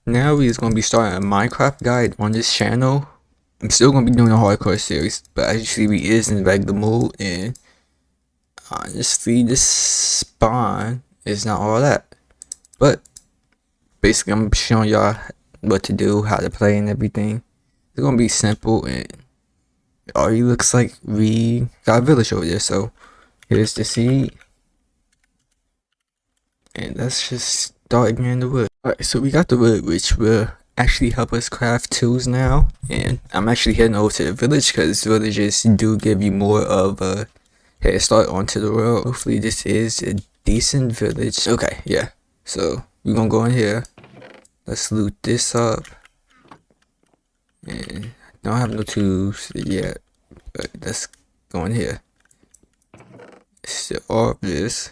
Now we're gonna be starting a Minecraft guide on this channel. I'm still gonna be doing a hardcore series, but as you see, we is in regular mode, and honestly, this spawn is not all that. But basically, I'm showing y'all what to do, how to play, and everything. It's gonna be simple, and it already looks like we got a village over there. So here's the seed, and let's just start getting the wood. Alright, so we got the wood, which will actually help us craft tools now. And I'm actually heading over to the village because villages do give you more of a head start onto the world. Hopefully this is a decent village. Okay, yeah. So we're gonna go in here. Let's loot this up. And I don't have no tools yet, but let's go in here. Still all of this.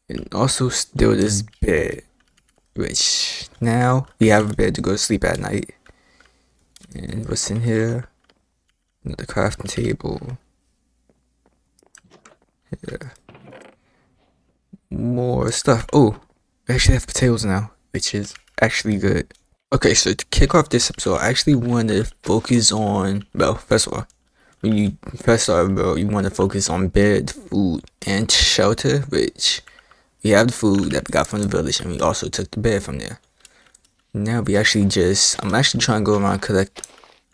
And also still this bed, which now we have a bed to go to sleep at night. And what's in here? Another crafting table. Here. More stuff. Oh, we actually have potatoes now, which is actually good. Okay, so to kick off this episode, I actually want to focus on, well, first of all, when you first start, bro, you want to focus on bed, food, and shelter, which we have the food that we got from the village, and we also took the bed from there. Now we actually I'm actually trying to go around and collect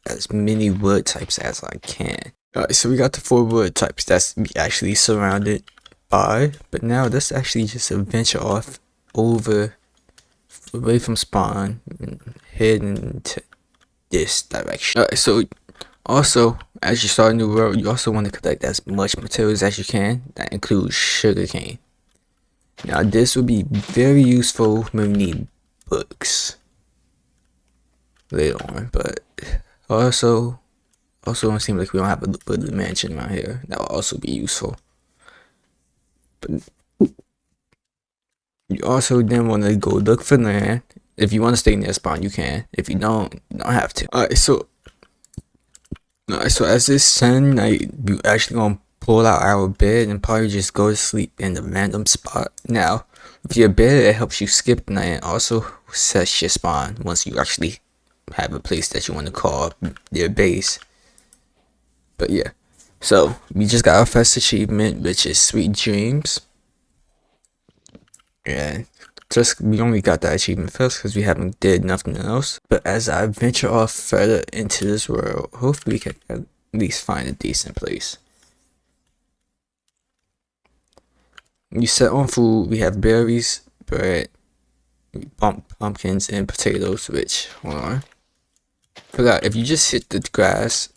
as many wood types as I can. Alright, so we got the 4 wood types that's actually surrounded by, but now let's actually just venture off over, away from spawn, and head into this direction. Alright, so also, as you start a new world, you also want to collect as much materials as you can. That includes sugarcane. Now this will be very useful when we need books later on, but also don't seem like we don't have a little mansion around here. That will also be useful. But you also then want to go look for land. If you want to stay near spawn, you can. If you don't have to. Alright, so as this Sunday night, we actually gonna pull out our bed and probably just go to sleep in a random spot. Now, with your bed, it helps you skip the night and also sets your spawn once you actually have a place that you want to call your base. But yeah, so we just got our first achievement, which is Sweet Dreams. And we only got that achievement first because we haven't did nothing else. But as I venture off further into this world, hopefully we can at least find a decent place. You set on food, we have berries, bread, pumpkins, and potatoes, which, hold on. Forgot, if you just hit the grass,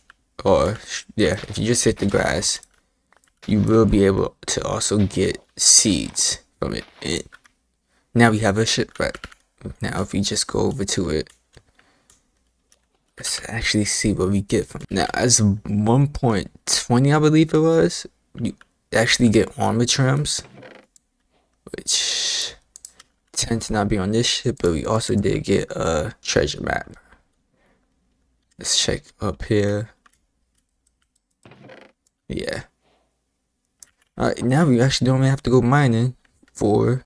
if you just hit the grass, you will be able to also get seeds from it. And now we have a shipwreck. Now if we just go over to it, let's actually see what we get from it. Now as 1.20, I believe it was, you actually get armor trims, which tend to not be on this ship, but we also did get a treasure map. Let's check up here. Yeah. Alright, now we actually don't have to go mining for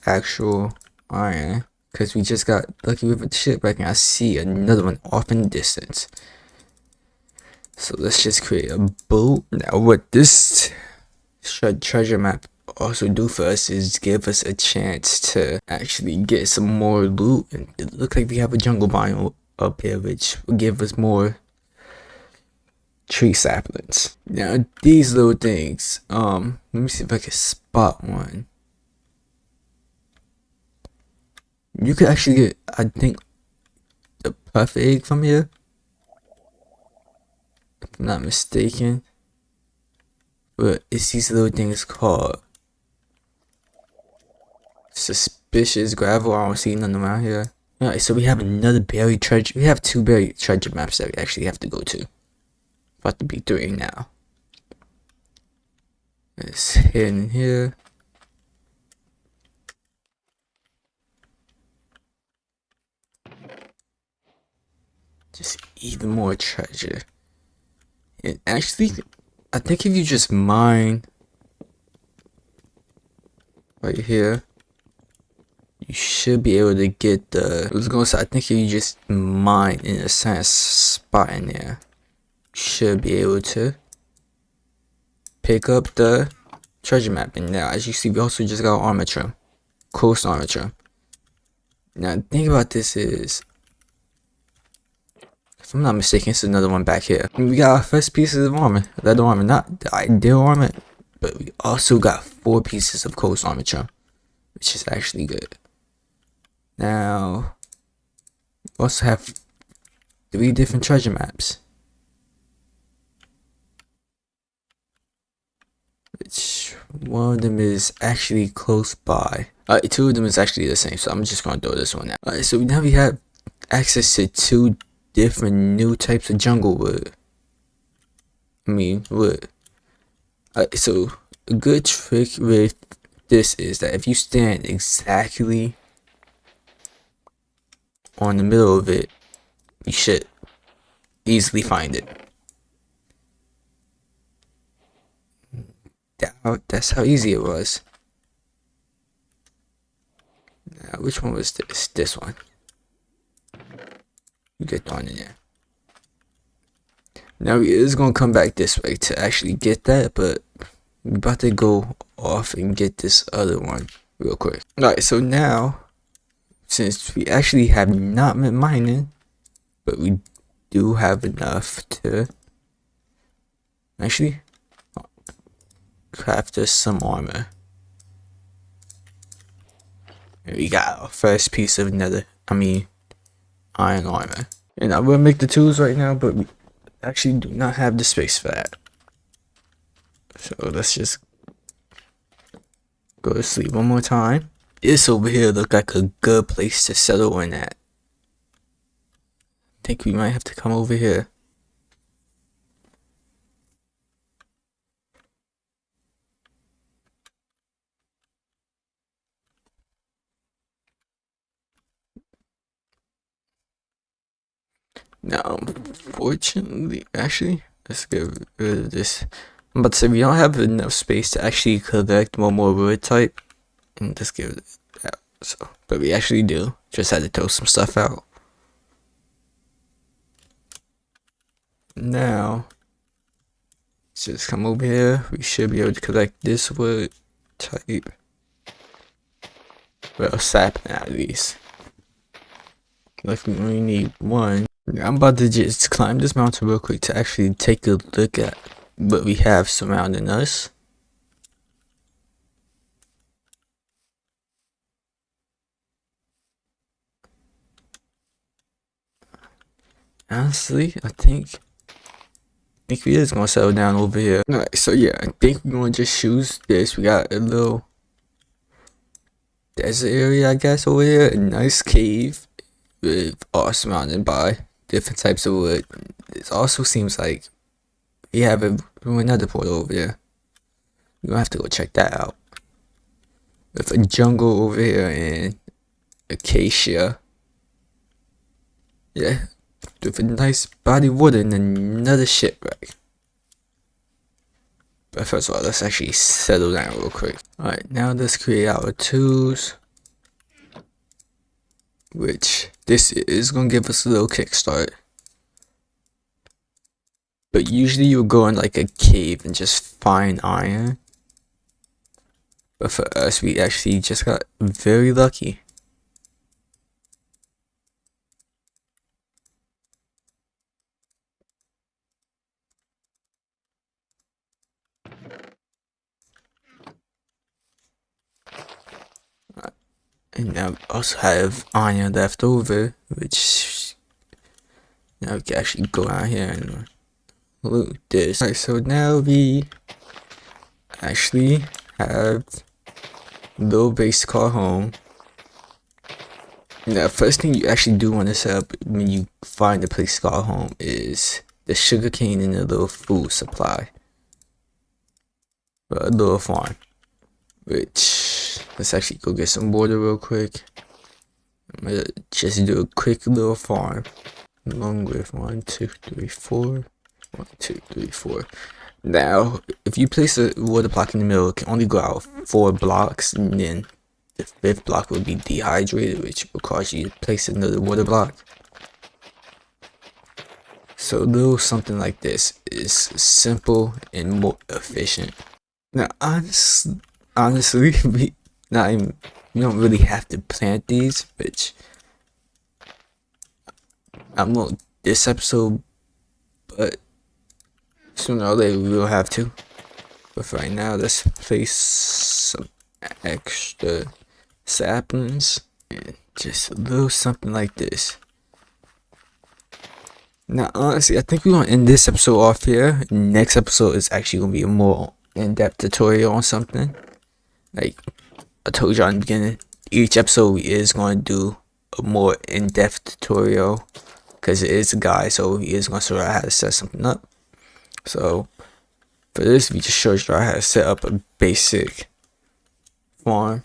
actual iron, because we just got lucky with the shipwreck, and I see another one off in the distance. So let's just create a boat. Now what this treasure map also do for us is give us a chance to actually get some more loot, and it looks like we have a jungle biome up here, which will give us more tree saplings. Now these little things, let me see if I can spot one. You could actually get, I think, the puff egg from here, if I'm not mistaken. But it's these little things called suspicious gravel. I don't see none around here. Alright, so we have another berry treasure. We have 2 berry treasure maps that we actually have to go to. About to be 3 now. It's hidden here. Just even more treasure. And actually, I think if you just mine right here, you should be able to get the. I was gonna say, I think if you just mine in a certain spot in there, you should be able to pick up the treasure map. And now, as you see, we also just got armor trim, coast armor trim. Now, the thing about this is, if I'm not mistaken, it's another one back here. We got our first pieces of armor, leather armor, not the ideal armor, but we also got 4 pieces of coast armor trim, which is actually good. Now, we also have 3 different treasure maps, which one of them is actually close by. 2 of them is actually the same, so I'm just gonna throw this one out. So now we have access to 2 different new types of jungle wood. Wood. So a good trick with this is that if you stand exactly on the middle of it, you should easily find it. That's how easy it was. Now, which one was this? This one. You get thrown in there. Now it is gonna come back this way to actually get that, but we're about to go off and get this other one real quick. Alright, so now, since we actually have not been mining, but we do have enough to actually craft us some armor. And we got our first piece of iron armor. And I will make the tools right now, but we actually do not have the space for that. So let's just go to sleep one more time. This over here look like a good place to settle in at. I think we might have to come over here. Now, unfortunately, actually, let's get rid of this. I'm about to say we don't have enough space to actually collect one more wood type, and let's get rid of that. So, but we actually do. Just had to throw some stuff out. Now, let's just come over here. We should be able to collect this wood type. Well, sapling at least. Like we only need one. I'm about to just climb this mountain real quick to actually take a look at what we have surrounding us. Honestly, I think we is gonna settle down over here. Alright, so yeah, I think we're gonna just choose this. We got a little desert area, I guess, over here. A nice cave with all surrounded by different types of wood. It also seems like we have another portal over here. We're gonna have to go check that out. With a jungle over here and acacia. Yeah, with a nice body of water and another shipwreck. But first of all, let's actually settle down real quick. Alright, now let's create our tools. Which, this is gonna give us a little kickstart. But usually you'll go in like a cave and just find iron. But for us, we actually just got very lucky. And now we also have iron left over, which now we can actually go out here and loot this. Alright, so now we actually have a little base to call home. Now, first thing you actually do want to set up when you find a place to call home is the sugarcane and the little food supply. A little farm. Which, let's actually go get some water real quick. I'm gonna just do a quick little farm. Along with 1, 2, 3, 4. 1, 2, 3, 4. Now, if you place a water block in the middle, it can only go out 4 blocks, and then the fifth block will be dehydrated, which will cause you to place another water block. So a little something like this is simple and more efficient. Now, honestly, we don't really have to plant these, which I don't know this episode, but sooner or later we will have to. But for right now, let's place some extra saplings and just a little something like this. Now, honestly, I think we're gonna end this episode off here. Next episode is actually gonna be a more in-depth tutorial on something. Like I told y'all in the beginning, each episode is gonna do a more in-depth tutorial because it is a guy, so he is gonna show you how to set something up. So for this, we just showed you how to set up a basic farm,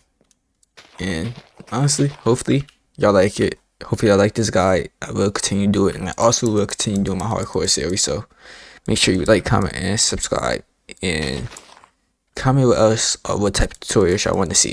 and honestly, hopefully y'all like it. Hopefully I like this guide. I will continue to do it, and I also will continue doing my hardcore series. So make sure you like, comment, and subscribe, and comment what else or what type of tutorials y'all want to see.